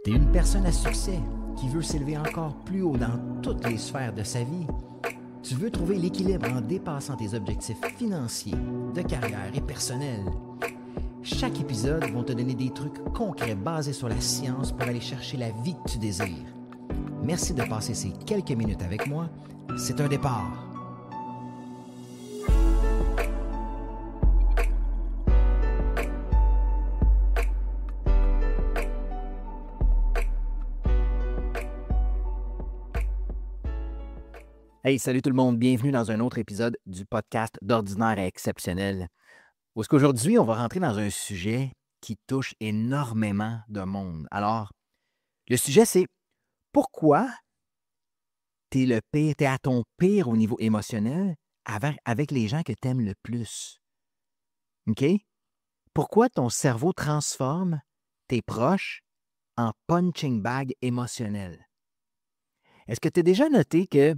T'es une personne à succès qui veut s'élever encore plus haut dans toutes les sphères de sa vie. Tu veux trouver l'équilibre en dépassant tes objectifs financiers, de carrière et personnels. Chaque épisode va te donner des trucs concrets basés sur la science pour aller chercher la vie que tu désires. Merci de passer ces quelques minutes avec moi. C'est un départ. Hey, salut tout le monde, bienvenue dans un autre épisode du podcast d'Ordinaire à Exceptionnel. Où est-ce qu'aujourd'hui, on va rentrer dans un sujet qui touche énormément de monde. Alors, le sujet, c'est pourquoi t'es à ton pire au niveau émotionnel avec les gens que t'aimes le plus. OK? Pourquoi ton cerveau transforme tes proches en punching bag émotionnel? Est-ce que tu as déjà noté que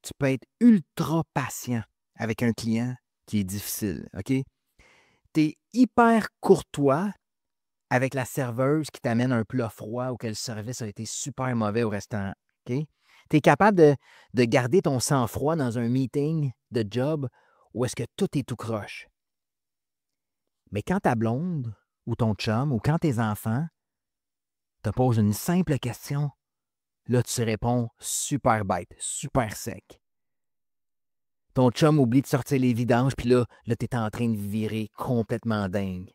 tu peux être ultra patient avec un client qui est difficile, OK? Tu es hyper courtois avec la serveuse qui t'amène un plat froid ou que le service a été super mauvais au restaurant, OK? Tu es capable de garder ton sang-froid dans un meeting de job où est-ce que tout est tout croche. Mais quand ta blonde ou ton chum ou quand tes enfants te posent une simple question, là, tu réponds super bête, super sec. Ton chum oublie de sortir les vidanges, puis là tu es en train de virer complètement dingue.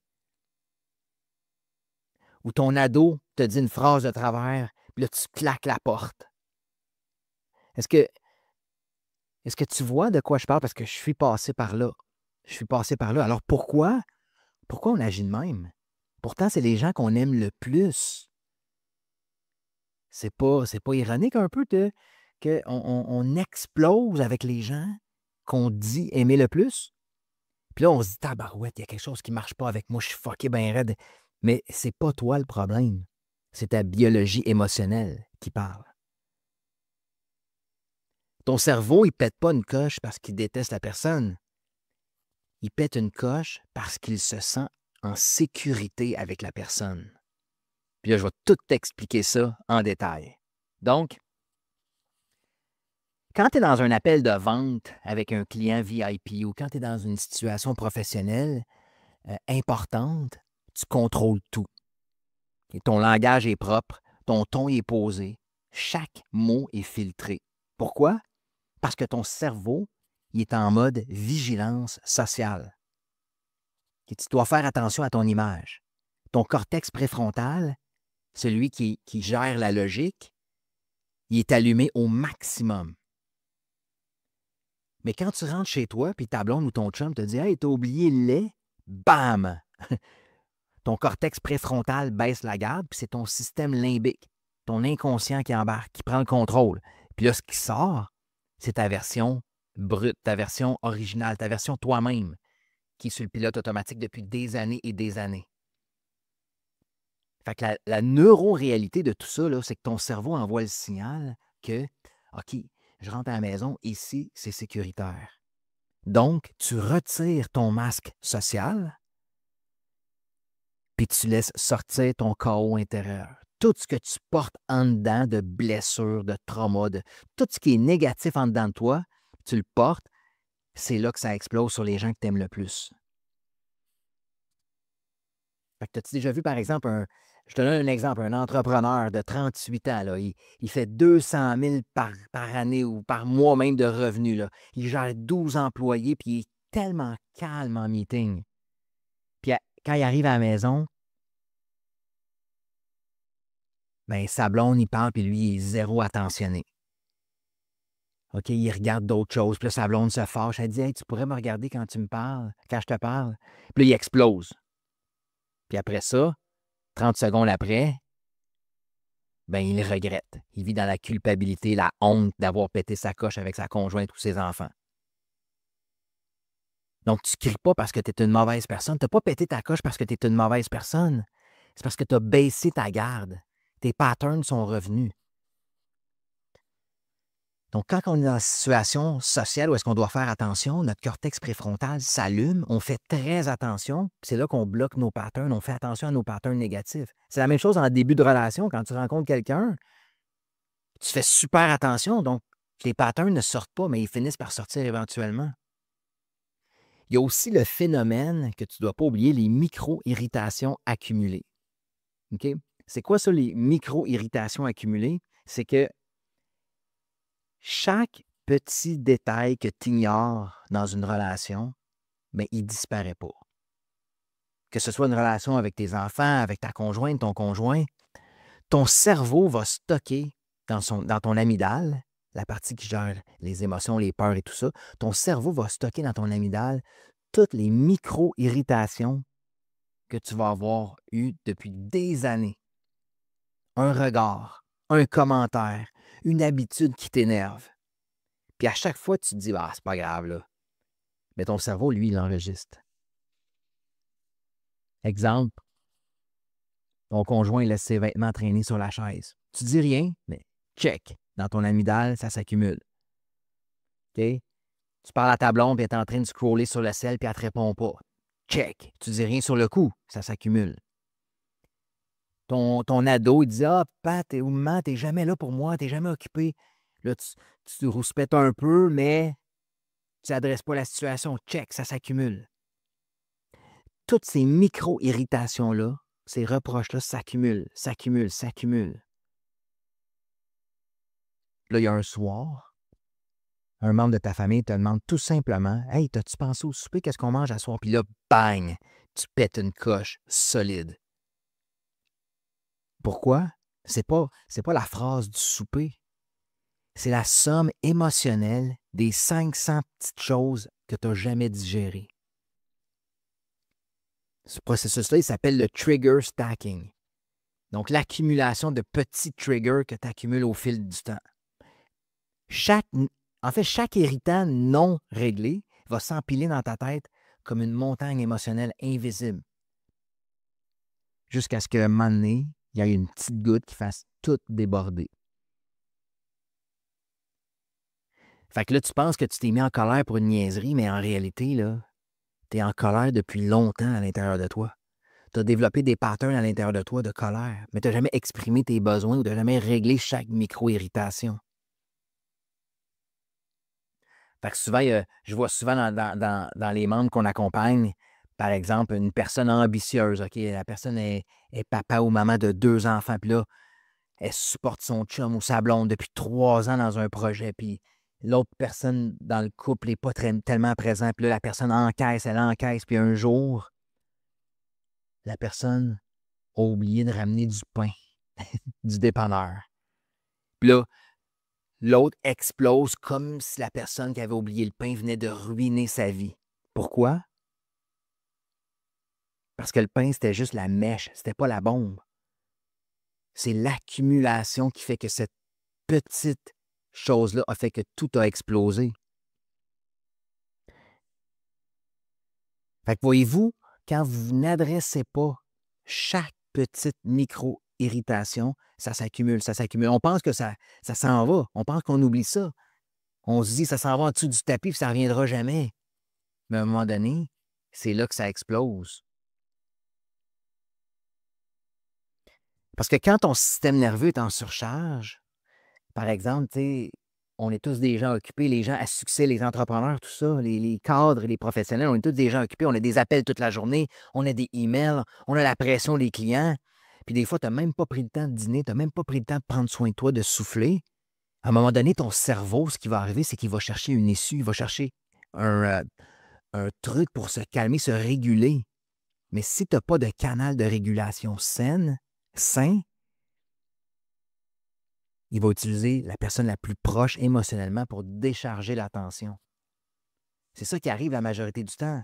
Ou ton ado te dit une phrase de travers, puis là, tu claques la porte. Est-ce que tu vois de quoi je parle? Parce que je suis passé par là. Je suis passé par là. Alors pourquoi on agit de même? Pourtant, c'est les gens qu'on aime le plus. C'est pas ironique un peu qu'on explose avec les gens qu'on dit aimer le plus? Puis là, on se dit, tabarouette, il y a quelque chose qui ne marche pas avec moi, je suis fucké ben raide. Mais c'est pas toi le problème. C'est ta biologie émotionnelle qui parle. Ton cerveau, il pète pas une coche parce qu'il déteste la personne. Il pète une coche parce qu'il se sent en sécurité avec la personne. Puis là, je vais tout t'expliquer ça en détail. Donc, quand tu es dans un appel de vente avec un client VIP ou quand tu es dans une situation professionnelle importante, tu contrôles tout. Et ton langage est propre, ton ton est posé, chaque mot est filtré. Pourquoi? Parce que ton cerveau, il est en mode vigilance sociale. Et tu dois faire attention à ton image. Ton cortex préfrontal, celui qui gère la logique, il est allumé au maximum. Mais quand tu rentres chez toi, puis ta blonde ou ton chum te dit « Hey, t'as oublié le lait », bam! Ton cortex préfrontal baisse la garde, puis c'est ton système limbique, ton inconscient qui embarque, qui prend le contrôle. Puis là, ce qui sort, c'est ta version brute, ta version originale, ta version toi-même, qui est sur le pilote automatique depuis des années et des années. Fait que la neuroréalité de tout ça, là, c'est que ton cerveau envoie le signal que, OK, je rentre à la maison, ici, c'est sécuritaire. Donc, tu retires ton masque social, puis tu laisses sortir ton chaos intérieur. Tout ce que tu portes en dedans de blessures, de traumas, de tout ce qui est négatif en dedans de toi, tu le portes, c'est là que ça explose sur les gens que tu aimes le plus. Fait que t'as-tu déjà vu, par exemple, je te donne un exemple, un entrepreneur de 38 ans, là, il fait 200 000 par année ou par mois même de revenus. Là. Il gère 12 employés, puis il est tellement calme en meeting. Puis quand il arrive à la maison, bien, sa blonde, il parle, puis lui, il est zéro attentionné. OK, il regarde d'autres choses. Puis là, sa blonde se fâche. Elle dit « Hey, tu pourrais me regarder quand tu me parles, quand je te parle? » Puis là, il explose. Puis après ça, 30 secondes après, ben il regrette. Il vit dans la culpabilité, la honte d'avoir pété sa coche avec sa conjointe ou ses enfants. Donc, tu ne cries pas parce que tu es une mauvaise personne. Tu n'as pas pété ta coche parce que tu es une mauvaise personne. C'est parce que tu as baissé ta garde. Tes patterns sont revenus. Donc, quand on est dans une situation sociale où est-ce qu'on doit faire attention, notre cortex préfrontal s'allume, on fait très attention, c'est là qu'on bloque nos patterns, on fait attention à nos patterns négatifs. C'est la même chose en début de relation, quand tu rencontres quelqu'un, tu fais super attention, donc les patterns ne sortent pas, mais ils finissent par sortir éventuellement. Il y a aussi le phénomène que tu ne dois pas oublier, les micro-irritations accumulées. OK? C'est quoi ça, les micro-irritations accumulées? C'est que chaque petit détail que tu ignores dans une relation, bien, il ne disparaît pas. Que ce soit une relation avec tes enfants, avec ta conjointe, ton conjoint, ton cerveau va stocker dans ton amygdale, la partie qui gère les émotions, les peurs et tout ça, ton cerveau va stocker dans ton amygdale toutes les micro-irritations que tu vas avoir eues depuis des années. Un regard, un commentaire, une habitude qui t'énerve. Puis à chaque fois, tu te dis, ah, c'est pas grave, là. Mais ton cerveau, lui, il l'enregistre. Exemple, ton conjoint laisse ses vêtements traîner sur la chaise. Tu dis rien, mais check. Dans ton amygdale, ça s'accumule. OK? Tu parles à ta blonde, puis elle est en train de scroller sur le sel, puis elle ne te répond pas. Check. Tu dis rien sur le coup, ça s'accumule. Ton ado, il dit, ah, Pat, ou maman, t'es jamais là pour moi, t'es jamais occupé. Là, tu rouspètes un peu, mais tu n'adresses pas la situation. Check, ça s'accumule. Toutes ces micro-irritations-là, ces reproches-là s'accumulent, s'accumulent, s'accumulent. Là, il y a un soir, un membre de ta famille te demande tout simplement, « Hey, t'as-tu pensé au souper? Qu'est-ce qu'on mange à soir? » Puis là, bang, tu pètes une coche solide. Pourquoi? C'est pas la phrase du souper. C'est la somme émotionnelle des 500 petites choses que tu n'as jamais digérées. Ce processus-là, il s'appelle le trigger stacking. Donc, l'accumulation de petits triggers que tu accumules au fil du temps. Chaque irritant non réglé va s'empiler dans ta tête comme une montagne émotionnelle invisible. Jusqu'à ce qu'à un moment donné, il y ait une petite goutte qui fasse tout déborder. Fait que là, tu penses que tu t'es mis en colère pour une niaiserie, mais en réalité, là, tu es en colère depuis longtemps à l'intérieur de toi. Tu as développé des patterns à l'intérieur de toi de colère, mais tu n'as jamais exprimé tes besoins ou tu n'as jamais réglé chaque micro-irritation. Fait que souvent, je vois souvent dans les membres qu'on accompagne, par exemple, une personne ambitieuse. OK, la personne est papa ou maman de 2 enfants, puis là, elle supporte son chum ou sa blonde depuis 3 ans dans un projet, puis l'autre personne dans le couple n'est pas tellement présente, puis là, la personne elle encaisse, puis un jour, la personne a oublié de ramener du pain du dépanneur. Puis là, l'autre explose comme si la personne qui avait oublié le pain venait de ruiner sa vie. Pourquoi? Parce que le pain, c'était juste la mèche, c'était pas la bombe. C'est l'accumulation qui fait que cette petite chose-là a fait que tout a explosé. Fait que voyez-vous, quand vous n'adressez pas chaque petite micro-irritation, ça s'accumule, ça s'accumule. On pense que ça s'en va. On pense qu'on oublie ça. On se dit, ça s'en va en dessous du tapis, puis ça ne reviendra jamais. Mais à un moment donné, c'est là que ça explose. Parce que quand ton système nerveux est en surcharge, par exemple, on est tous des gens occupés, les gens à succès, les entrepreneurs, tout ça, les cadres, les professionnels, on est tous des gens occupés, on a des appels toute la journée, on a des emails, on a la pression des clients. Puis des fois, tu n'as même pas pris le temps de dîner, tu n'as même pas pris le temps de prendre soin de toi, de souffler. À un moment donné, ton cerveau, ce qui va arriver, c'est qu'il va chercher une issue, il va chercher un truc pour se calmer, se réguler. Mais si tu n'as pas de canal de régulation sain, il va utiliser la personne la plus proche émotionnellement pour décharger la tension. C'est ça qui arrive la majorité du temps.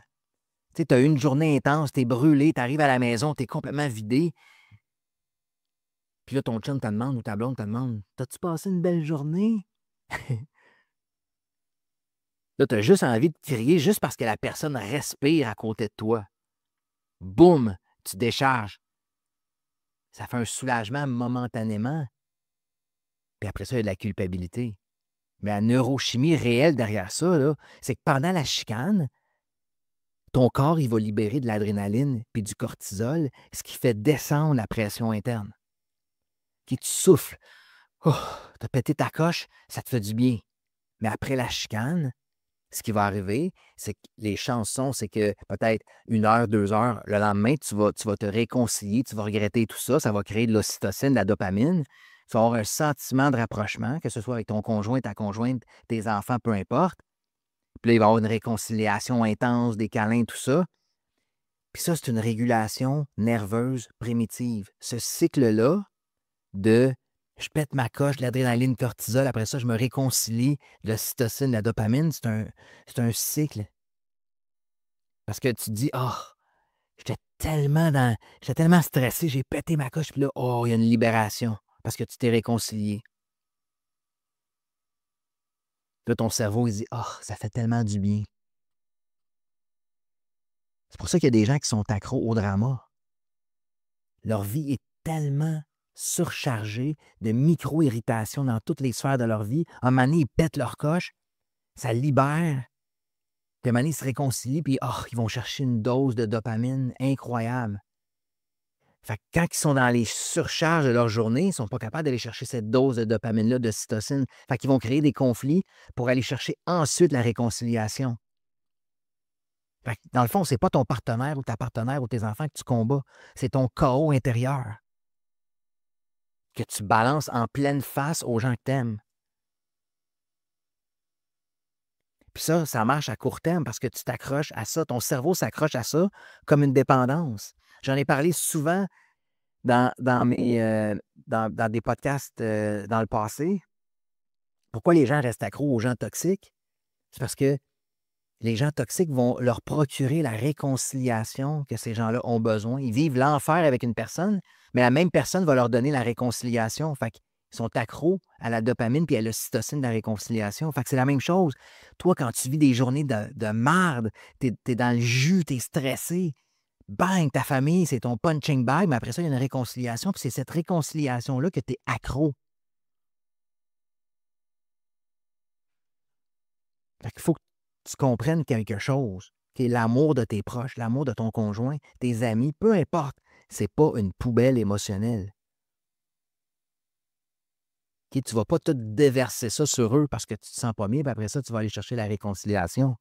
Tu as eu une journée intense, tu es brûlé, tu arrives à la maison, tu es complètement vidé. Puis là, ton chum te demande ou ta blonde te demande, « T'as-tu passé une belle journée? » Là, tu as juste envie de crier juste parce que la personne respire à côté de toi. Boum, tu décharges. Ça fait un soulagement momentanément. Puis après ça, il y a de la culpabilité. Mais la neurochimie réelle derrière ça, là, c'est que pendant la chicane, ton corps, il va libérer de l'adrénaline puis du cortisol, ce qui fait descendre la pression interne. Tu souffles. Oh, tu as pété ta coche, ça te fait du bien. Mais après la chicane, ce qui va arriver, c'est que les chances sont, c'est que peut-être 1 heure, 2 heures, le lendemain, tu vas te réconcilier, tu vas regretter tout ça, ça va créer de l'ocytocine, de la dopamine. Tu vas avoir un sentiment de rapprochement, que ce soit avec ton conjoint, ta conjointe, tes enfants, peu importe. Puis là, il va y avoir une réconciliation intense, des câlins, tout ça. Puis ça, c'est une régulation nerveuse primitive. Ce cycle-là de je pète ma coche, de l'adrénaline, cortisol, après ça, je me réconcilie, de l'ocytocine, de la dopamine, c'est un cycle. Parce que tu te dis, oh, j'étais tellement stressé, j'ai pété ma coche, puis là, oh, il y a une libération parce que tu t'es réconcilié. Là, ton cerveau, il dit, oh, ça fait tellement du bien. C'est pour ça qu'il y a des gens qui sont accros au drama. Leur vie est tellement surchargée de micro-irritations dans toutes les sphères de leur vie. À un moment donné, ils pètent leur coche, ça libère. Puis à un moment donné, ils se réconcilient, puis ils vont chercher une dose de dopamine incroyable. Fait que quand ils sont dans les surcharges de leur journée, ils ne sont pas capables d'aller chercher cette dose de dopamine-là, de cytocine. Fait qu'ils vont créer des conflits pour aller chercher ensuite la réconciliation. Fait que dans le fond, ce n'est pas ton partenaire ou ta partenaire ou tes enfants que tu combats. C'est ton chaos intérieur que tu balances en pleine face aux gens que tu aimes. Puis ça marche à court terme parce que tu t'accroches à ça. Ton cerveau s'accroche à ça comme une dépendance. J'en ai parlé souvent dans des podcasts dans le passé. Pourquoi les gens restent accros aux gens toxiques? C'est parce que les gens toxiques vont leur procurer la réconciliation que ces gens-là ont besoin. Ils vivent l'enfer avec une personne, mais la même personne va leur donner la réconciliation. Fait qu'ils sont accros à la dopamine puis à l'ocytocine de la réconciliation. Fait que c'est la même chose. Toi, quand tu vis des journées de marde, t'es dans le jus, t'es stressé, bang, ta famille, c'est ton punching bag, mais après ça, il y a une réconciliation, puis c'est cette réconciliation-là que tu es accro. Fait qu'il faut que tu comprennes quelque chose, qui est l'amour de tes proches, l'amour de ton conjoint, tes amis, peu importe. C'est pas une poubelle émotionnelle. Tu ne vas pas tout déverser ça sur eux parce que tu te sens pas bien, puis après ça, tu vas aller chercher la réconciliation.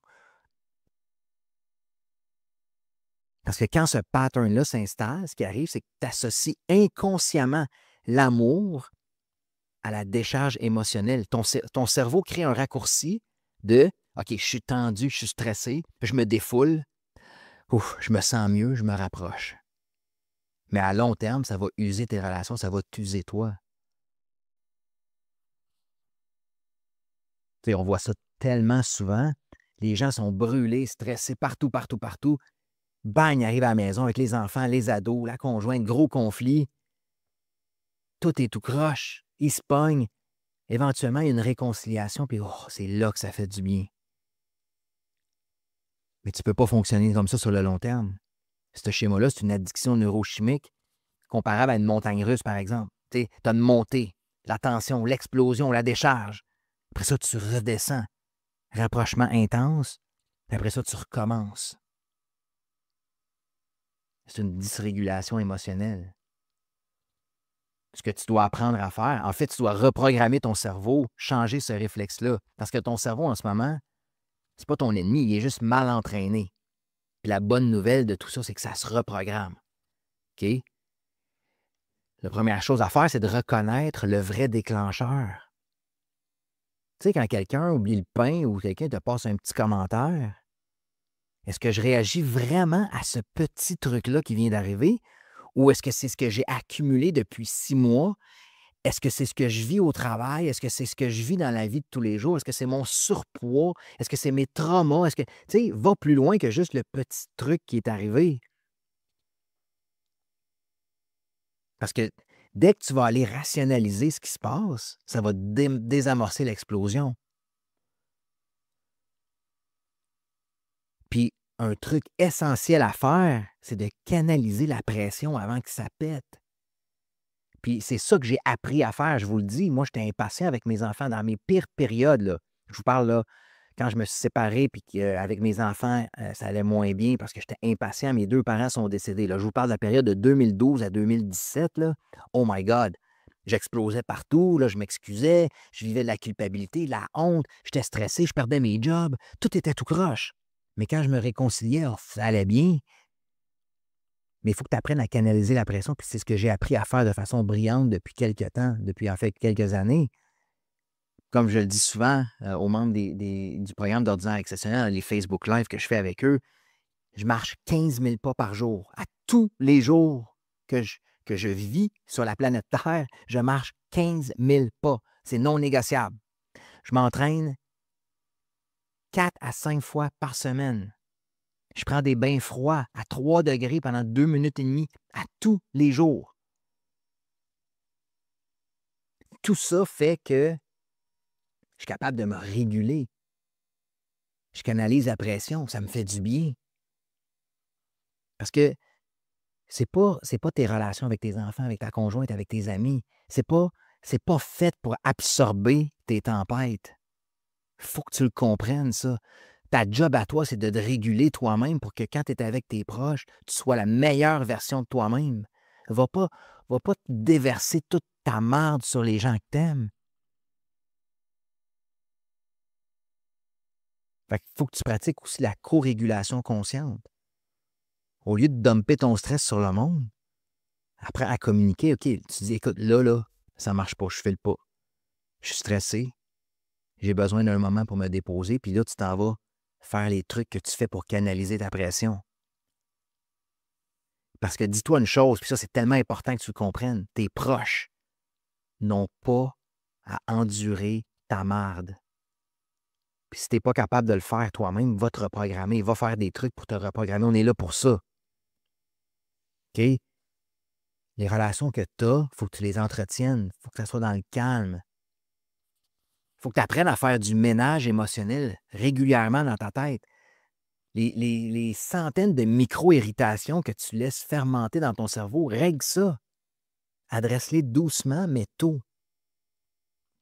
Parce que quand ce pattern-là s'installe, ce qui arrive, c'est que tu associes inconsciemment l'amour à la décharge émotionnelle. Ton cerveau crée un raccourci de OK, je suis tendu, je suis stressé, je me défoule, ouf, je me sens mieux, je me rapproche. Mais à long terme, ça va user tes relations, ça va t'user toi. Tu sais, on voit ça tellement souvent. Les gens sont brûlés, stressés partout, partout, partout. Bang, ils arrivent à la maison avec les enfants, les ados, la conjointe, gros conflit. Tout est tout croche. Ils se pognent. Éventuellement, il y a une réconciliation, puis c'est là que ça fait du bien. Mais tu ne peux pas fonctionner comme ça sur le long terme. Ce schéma-là, c'est une addiction neurochimique comparable à une montagne russe, par exemple. Tu as une montée, la tension, l'explosion, la décharge. Après ça, tu redescends. Rapprochement intense. Puis après ça, tu recommences. C'est une dysrégulation émotionnelle. Ce que tu dois apprendre à faire, en fait, tu dois reprogrammer ton cerveau, changer ce réflexe-là. Parce que ton cerveau, en ce moment, c'est pas ton ennemi, il est juste mal entraîné. Puis la bonne nouvelle de tout ça, c'est que ça se reprogramme. OK? La première chose à faire, c'est de reconnaître le vrai déclencheur. Tu sais, quand quelqu'un oublie le pain ou quelqu'un te passe un petit commentaire, est-ce que je réagis vraiment à ce petit truc-là qui vient d'arriver ou est-ce que c'est ce que j'ai accumulé depuis 6 mois? Est-ce que c'est ce que je vis au travail? Est-ce que c'est ce que je vis dans la vie de tous les jours? Est-ce que c'est mon surpoids? Est-ce que c'est mes traumas? Est-ce que, tu sais, va plus loin que juste le petit truc qui est arrivé. Parce que dès que tu vas aller rationaliser ce qui se passe, ça va désamorcer l'explosion. Puis, un truc essentiel à faire, c'est de canaliser la pression avant que ça pète. Puis c'est ça que j'ai appris à faire, je vous le dis. Moi, j'étais impatient avec mes enfants dans mes pires périodes, là. Je vous parle, là, quand je me suis séparé puis qu'avec mes enfants, ça allait moins bien parce que j'étais impatient. Mes 2 parents sont décédés, là. Je vous parle de la période de 2012 à 2017, là. Oh my God! J'explosais partout, là, je m'excusais, je vivais de la culpabilité, de la honte, j'étais stressé, je perdais mes jobs, tout était tout croche. Mais quand je me réconciliais, ça allait bien. Mais il faut que tu apprennes à canaliser la pression, puis c'est ce que j'ai appris à faire de façon brillante depuis quelques temps, depuis en fait quelques années. Comme je le dis souvent aux membres du programme d'ordinaire exceptionnel, les Facebook Live que je fais avec eux, je marche 15 000 pas par jour. À tous les jours que je vis sur la planète Terre, je marche 15 000 pas. C'est non négociable. Je m'entraîne 4 à 5 fois par semaine. Je prends des bains froids à 3 degrés pendant 2 minutes et demie à tous les jours. Tout ça fait que je suis capable de me réguler. Je canalise la pression, ça me fait du bien. Parce que c'est pas tes relations avec tes enfants, avec ta conjointe, avec tes amis. C'est pas fait pour absorber tes tempêtes. Il faut que tu le comprennes, ça. Ta job à toi, c'est de te réguler toi-même pour que quand tu es avec tes proches, tu sois la meilleure version de toi-même. Va pas te déverser toute ta merde sur les gens que t'aimes. Fait qu'il faut que tu pratiques aussi la co-régulation consciente. Au lieu de dumper ton stress sur le monde, apprends à communiquer. OK, tu dis, écoute, là, ça marche pas, je file pas. Je suis stressé. J'ai besoin d'un moment pour me déposer. Puis là, tu t'en vas faire les trucs que tu fais pour canaliser ta pression. Parce que dis-toi une chose, puis ça, c'est tellement important que tu le comprennes. Tes proches n'ont pas à endurer ta marde. Puis si tu n'es pas capable de le faire toi-même, va te reprogrammer. Va faire des trucs pour te reprogrammer. On est là pour ça. OK? Les relations que tu as, il faut que tu les entretiennes. Il faut que ça soit dans le calme. Il faut que tu apprennes à faire du ménage émotionnel régulièrement dans ta tête. Les centaines de micro-irritations que tu laisses fermenter dans ton cerveau, règle ça. Adresse-les doucement, mais tôt.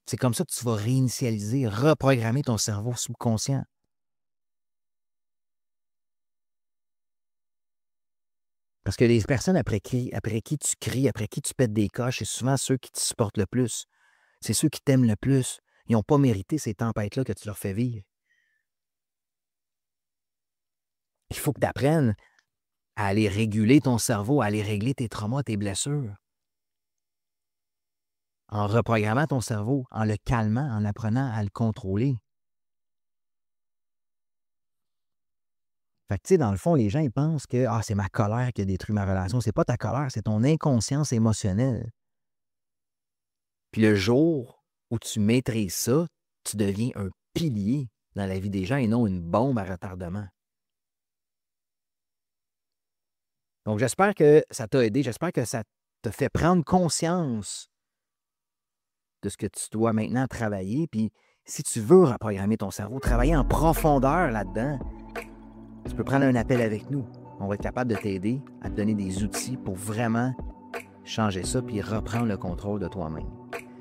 C'est comme ça que tu vas réinitialiser, reprogrammer ton cerveau subconscient. Parce que les personnes après qui tu cries, après qui tu pètes des coches, c'est souvent ceux qui te supportent le plus. C'est ceux qui t'aiment le plus. Ils n'ont pas mérité ces tempêtes-là que tu leur fais vivre. Il faut que tu apprennes à aller réguler ton cerveau, à aller régler tes traumas, tes blessures. En reprogrammant ton cerveau, en le calmant, en apprenant à le contrôler. Fait que, tu sais, dans le fond, les gens, ils pensent que c'est ma colère qui a détruit ma relation. C'est pas ta colère, c'est ton inconscience émotionnelle. Puis le jour où tu maîtrises ça, tu deviens un pilier dans la vie des gens et non une bombe à retardement. Donc, j'espère que ça t'a aidé. J'espère que ça t'a fait prendre conscience de ce que tu dois maintenant travailler. Puis, si tu veux reprogrammer ton cerveau, travailler en profondeur là-dedans, tu peux prendre un appel avec nous. On va être capable de t'aider à te donner des outils pour vraiment changer ça puis reprendre le contrôle de toi-même.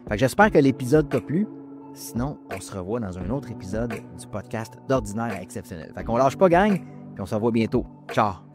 Fait que j'espère que l'épisode t'a plu. Sinon, on se revoit dans un autre épisode du podcast d'Ordinaire à Exceptionnel. Fait qu'on lâche pas, gang, puis on se revoit bientôt. Ciao!